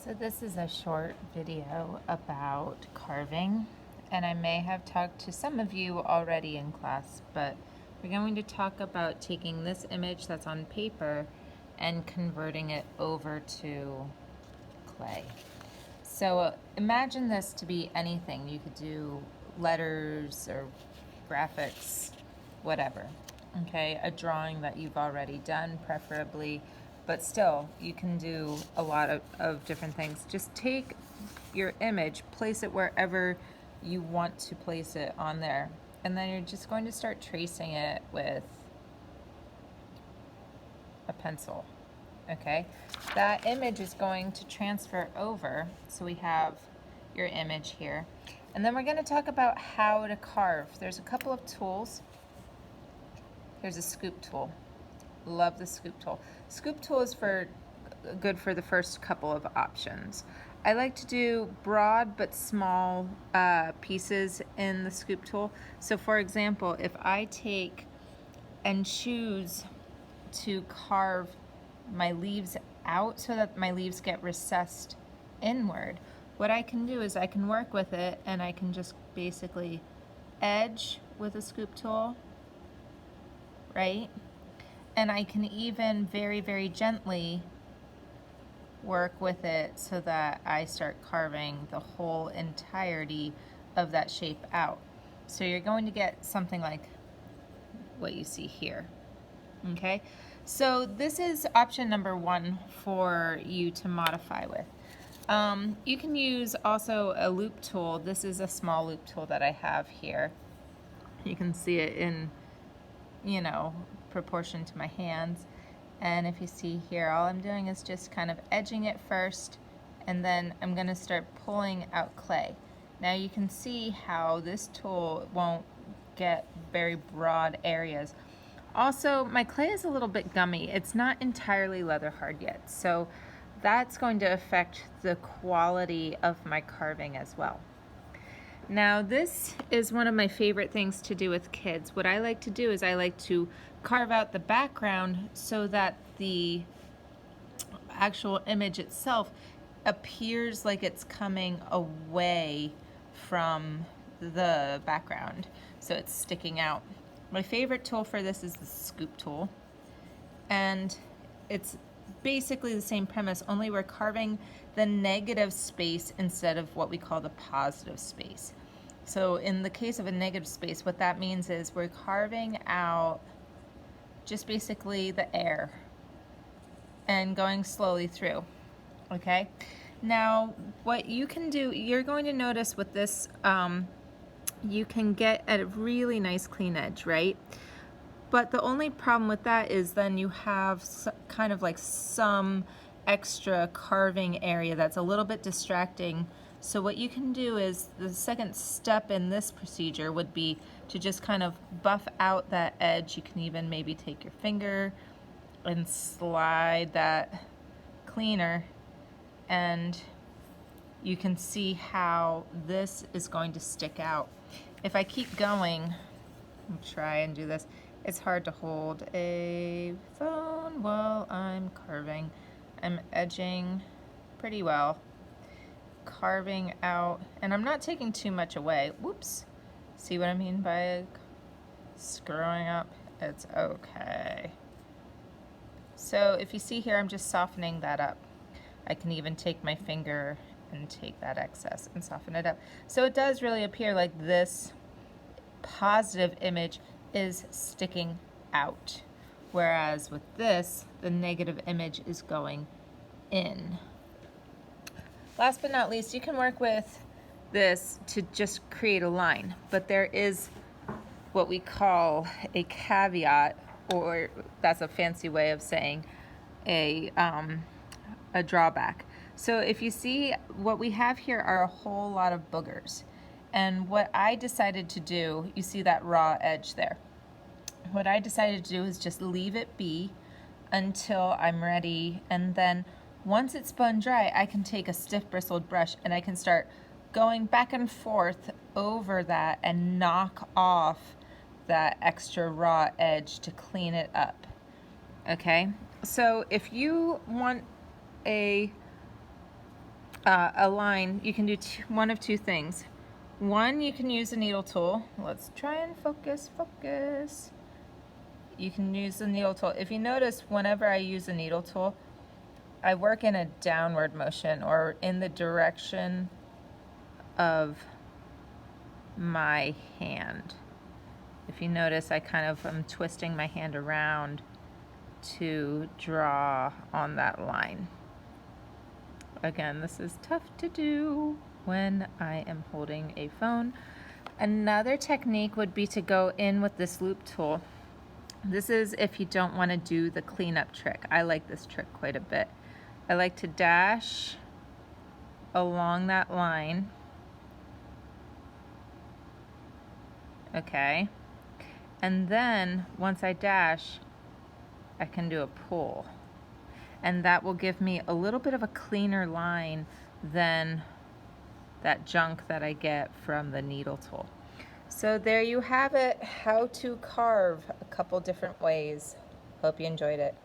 So this is a short video about carving, and I may have talked to some of you already in class, but we're going to talk about taking this image that's on paper and converting it over to clay. So imagine this to be anything. You could do letters or graphics, whatever. Okay, a drawing that you've already done, preferably, but still, you can do a lot of different things. Just take your image, place it wherever you want to place it on there, and then you're just going to start tracing it with a pencil. Okay, that image is going to transfer over. So we have your image here, and then we're going to talk about how to carve. There's a couple of tools. Here's a scoop tool. Love the scoop tool. Scoop tool is good for the first couple of options. I like to do broad but small pieces in the scoop tool. So for example, if I take and choose to carve my leaves out so that my leaves get recessed inward, what I can do is I can work with it and I can just basically edge with a scoop tool, right? And I can even very, very gently work with it so that I start carving the whole entirety of that shape out. So you're going to get something like what you see here. Okay, so this is option number one for you to modify with. You can use also a loop tool. This is a small loop tool that I have here. You can see it in, proportion to my hands. And if you see here, all I'm doing is just kind of edging it first, and then I'm going to start pulling out clay. Now you can see how this tool won't get very broad areas. Also, my clay is a little bit gummy. It's not entirely leather hard yet, so that's going to affect the quality of my carving as well. Now, this is one of my favorite things to do with kids. What I like to do is I like to carve out the background so that the actual image itself appears like it's coming away from the background, so it's sticking out. My favorite tool for this is the scoop tool, and it's basically the same premise, only we're carving the negative space instead of what we call the positive space. So in the case of a negative space, what that means is we're carving out just basically the air and going slowly through, okay? Now, what you can do, you're going to notice with this, you can get a really nice clean edge, right? But the only problem with that is then you have kind of like some extra carving area that's a little bit distracting. So what you can do is the second step in this procedure would be to just kind of buff out that edge. You can even maybe take your finger and slide that cleaner, and you can see how this is going to stick out. If I keep going, I'll try and do this. It's hard to hold a phone while I'm carving. I'm edging pretty well, carving out, and I'm not taking too much away. Whoops. See what I mean by screwing up? It's okay. So if you see here, I'm just softening that up. I can even take my finger and take that excess and soften it up. So it does really appear like this positive image is sticking out, whereas with this, the negative image is going in. Last but not least, you can work with this to just create a line, but there is what we call a caveat, or that's a fancy way of saying a drawback. So if you see, what we have here are a whole lot of boogers. And what I decided to do, you see that raw edge there. What I decided to do is just leave it be until I'm ready, and then once it's spun dry, I can take a stiff bristled brush and I can start going back and forth over that and knock off that extra raw edge to clean it up. Okay, so if you want a a line, you can do one of two things. One, you can use a needle tool. Let's try and focus. You can use the needle tool. If you notice, whenever I use a needle tool, I work in a downward motion or in the direction of my hand. If you notice, I kind of am twisting my hand around to draw on that line. Again, this is tough to do when I am holding a phone. Another technique would be to go in with this loop tool. This is if you don't want to do the cleanup trick. I like this trick quite a bit. I like to dash along that line. Okay. And then once I dash, I can do a pull. And that will give me a little bit of a cleaner line than that junk that I get from the needle tool. So there you have it, how to carve a couple different ways. Hope you enjoyed it.